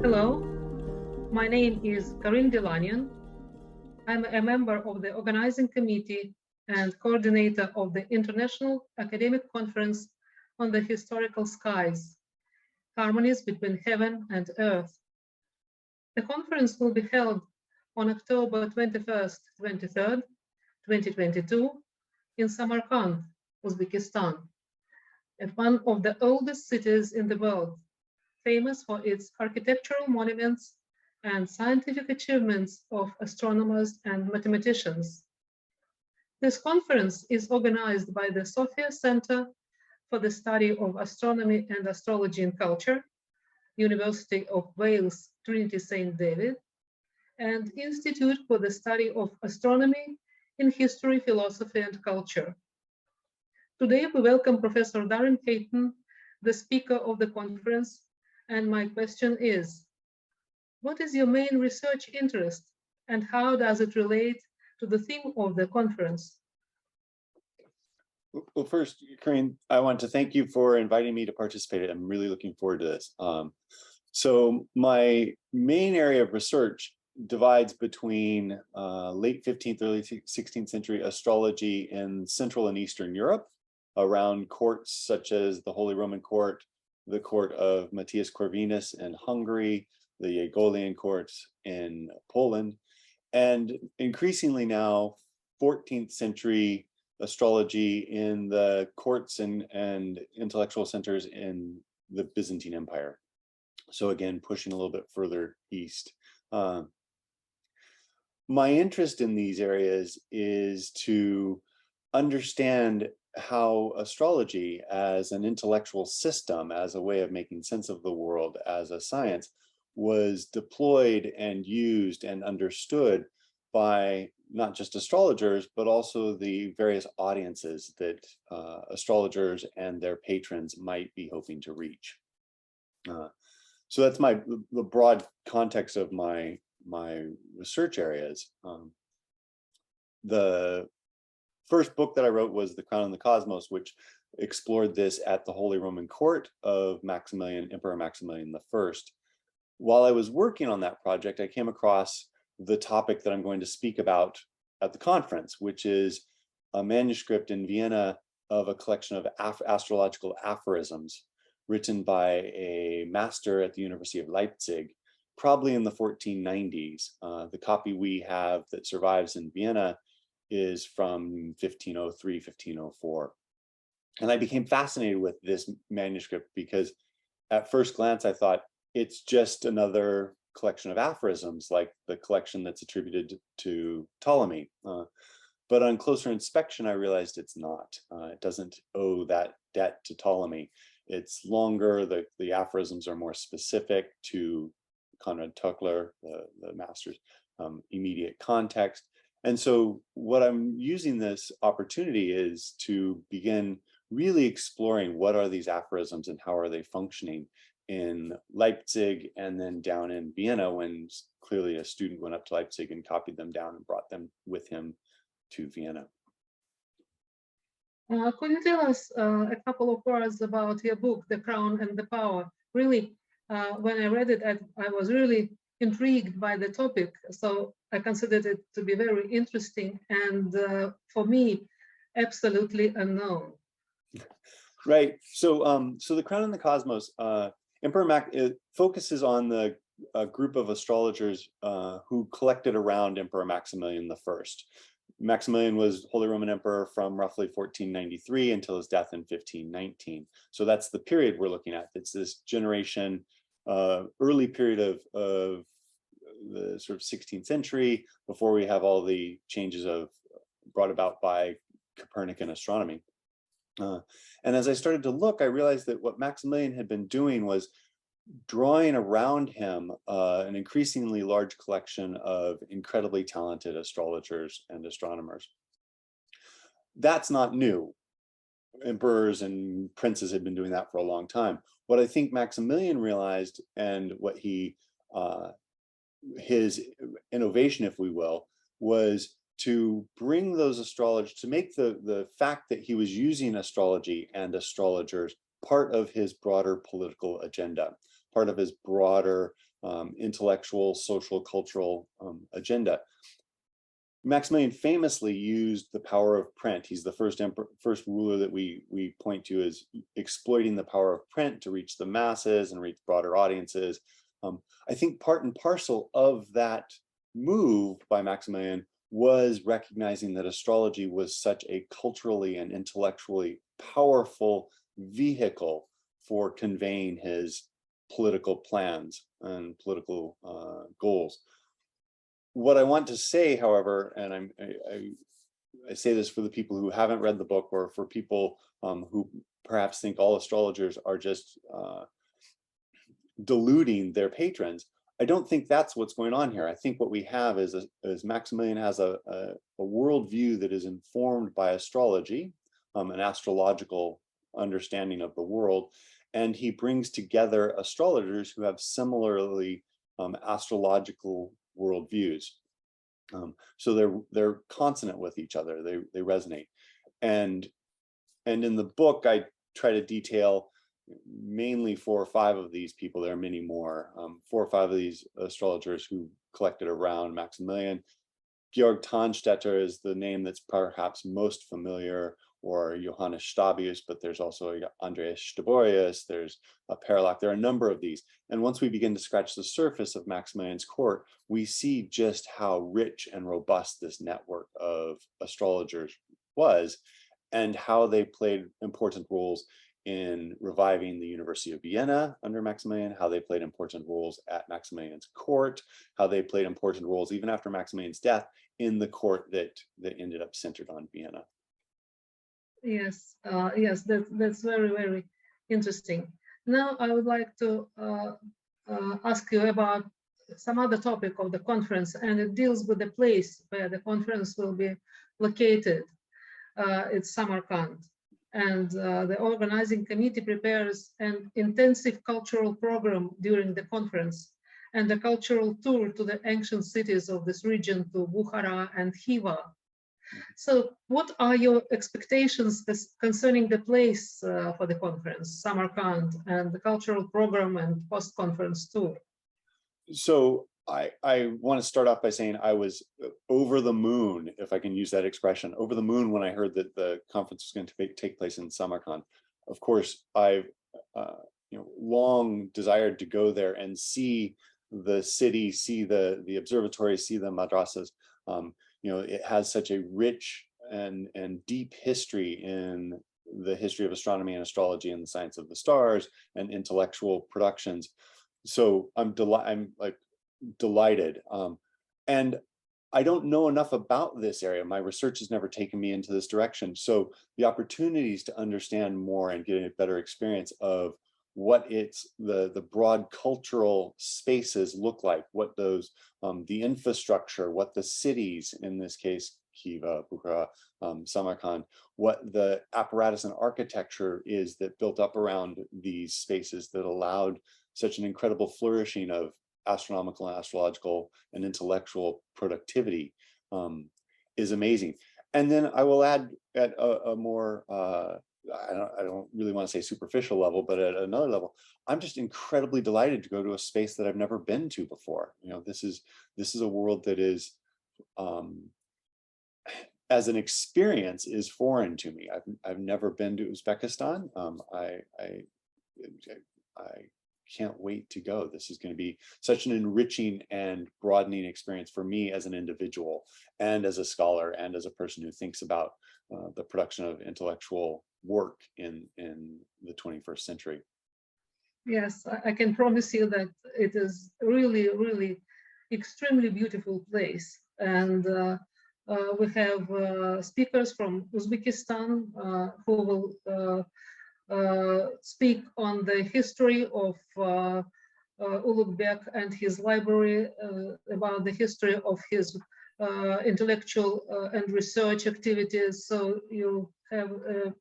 Hello, my name is Karine Dilanian. I'm a member of the organizing committee and coordinator of the International Academic Conference on the Historical Skies, Harmonies between Heaven and Earth. The conference will be held on October 21st, 23rd, 2022 in Samarkand, Uzbekistan, at one of the oldest cities in the world, famous for its architectural monuments and scientific achievements of astronomers and mathematicians. This conference is organized by the Sophia Center for the Study of Astronomy and Astrology in Culture, University of Wales, Trinity St. David, and Institute for the Study of Astronomy in History, Philosophy, and Culture. Today, we welcome Professor Darin Hayton, the speaker of the conference, and my question is, what is your main research interest and how does it relate to the theme of the conference? Well, first, Karine, I want to thank you for inviting me to participate. I'm really looking forward to this. So my main area of research divides between late 15th, early 16th century astrology in Central and Eastern Europe, around courts such as the Holy Roman Court, the court of Matthias Corvinus in Hungary, the Aegolian courts in Poland, and increasingly now 14th century astrology in the courts and intellectual centers in the Byzantine Empire. So again, pushing a little bit further east. My interest in these areas is to understand how astrology as an intellectual system, as a way of making sense of the world, as a science, was deployed and used and understood by not just astrologers, but also the various audiences that astrologers and their patrons might be hoping to reach. So that's the broad context of my research areas. The first book that I wrote was The Crown and the Cosmos, which explored this at the Holy Roman Court of Emperor Maximilian I. While I was working on that project, I came across the topic that I'm going to speak about at the conference, which is a manuscript in Vienna of a collection of astrological aphorisms written by a master at the University of Leipzig, probably in the 1490s. The copy we have that survives in Vienna is from 1503, 1504. And I became fascinated with this manuscript because at first glance, I thought it's just another collection of aphorisms like the collection that's attributed to Ptolemy. But on closer inspection, I realized it's not. It doesn't owe that debt to Ptolemy. It's longer, the aphorisms are more specific to Conrad Tockler, the master's immediate context. And so what I'm using this opportunity is to begin really exploring what are these aphorisms and how are they functioning in Leipzig and then down in Vienna, when clearly a student went up to Leipzig and copied them down and brought them with him to Vienna. Could you tell us a couple of words about your book, The Crown and the Power? Really, when I read it, I was really intrigued by the topic. So I considered it to be very interesting and for me, absolutely unknown. Right. So, so The Crown and the Cosmos, Emperor Mac focuses on the group of astrologers who collected around Emperor Maximilian I. Maximilian was Holy Roman Emperor from roughly 1493 until his death in 1519. So that's the period we're looking at. It's this generation, early period of the sort of 16th century, before we have all the changes brought about by Copernican astronomy. And as I started to look, I realized that what Maximilian had been doing was drawing around him an increasingly large collection of incredibly talented astrologers and astronomers. That's not new. Emperors and princes had been doing that for a long time. What I think Maximilian realized, and what his innovation, if we will, was to bring those astrologers, to make the fact that he was using astrology and astrologers part of his broader political agenda, part of his broader intellectual, social, cultural agenda. Maximilian famously used the power of print. He's the first ruler that we point to as exploiting the power of print to reach the masses and reach broader audiences. I think part and parcel of that move by Maximilian was recognizing that astrology was such a culturally and intellectually powerful vehicle for conveying his political plans and political goals. What I want to say, however, and I say this for the people who haven't read the book, or for people who perhaps think all astrologers are just deluding their patrons, I don't think that's what's going on here. I think what we have is Maximilian has a worldview that is informed by astrology, an astrological understanding of the world, and he brings together astrologers who have similarly astrological worldviews. So they're consonant with each other. They resonate, and in the book I try to detail mainly 4 or 5 of these people. There are many more. 4 or 5 of these astrologers who collected around Maximilian. Georg Tannstetter is the name that's perhaps most familiar, or Johannes Stabius, but there's also Andreas Stoborius, there's Perlach. There are a number of these. And once we begin to scratch the surface of Maximilian's court, we see just how rich and robust this network of astrologers was, and how they played important roles in reviving the University of Vienna under Maximilian, how they played important roles at Maximilian's court, how they played important roles even after Maximilian's death in the court that ended up centered on Vienna. Yes, yes, that's very, very interesting. Now I would like to ask you about some other topic of the conference, and it deals with the place where the conference will be located. It's Samarkand. And the organizing committee prepares an intensive cultural program during the conference, and a cultural tour to the ancient cities of this region, to Bukhara and Khiva. So what are your expectations concerning the place for the conference, Samarkand, and the cultural program and post-conference tour? So I want to start off by saying I was over the moon, if I can use that expression, over the moon when I heard that the conference was going to take place in Samarkand. Of course, I've long desired to go there and see the city, see the observatory, see the madrasas. It has such a rich and deep history in the history of astronomy and astrology and the science of the stars and intellectual productions. So I'm delighted. And I don't know enough about this area. My research has never taken me into this direction. So the opportunities to understand more and get a better experience of what the broad cultural spaces look like, what those, the infrastructure, what the cities, in this case, Khiva, Bukhara, Samarkand, what the apparatus and architecture is that built up around these spaces that allowed such an incredible flourishing of astronomical and astrological and intellectual productivity is amazing. And then I will add at a more, I don't really want to say superficial level, but at another level, I'm just incredibly delighted to go to a space that I've never been to before. This is a world that is, as an experience, is foreign to me. I've never been to Uzbekistan. I can't wait to go. This is going to be such an enriching and broadening experience for me as an individual and as a scholar and as a person who thinks about the production of intellectual work in the 21st century. Yes, I can promise you that it is really, really extremely beautiful place. And we have speakers from Uzbekistan who will speak on the history of Ulugh-Bek and his library, about the history of his intellectual and research activities. So you have a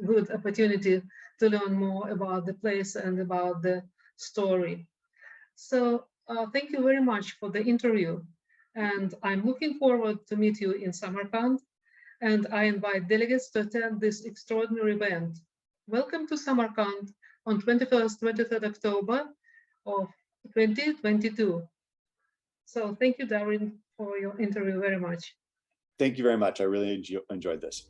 good opportunity to learn more about the place and about the story. So thank you very much for the interview. And I'm looking forward to meet you in Samarkand. And I invite delegates to attend this extraordinary event. Welcome to Samarkand on 21st, 23rd October of 2022. So thank you, Darin, for your interview very much. Thank you very much. I really enjoyed this.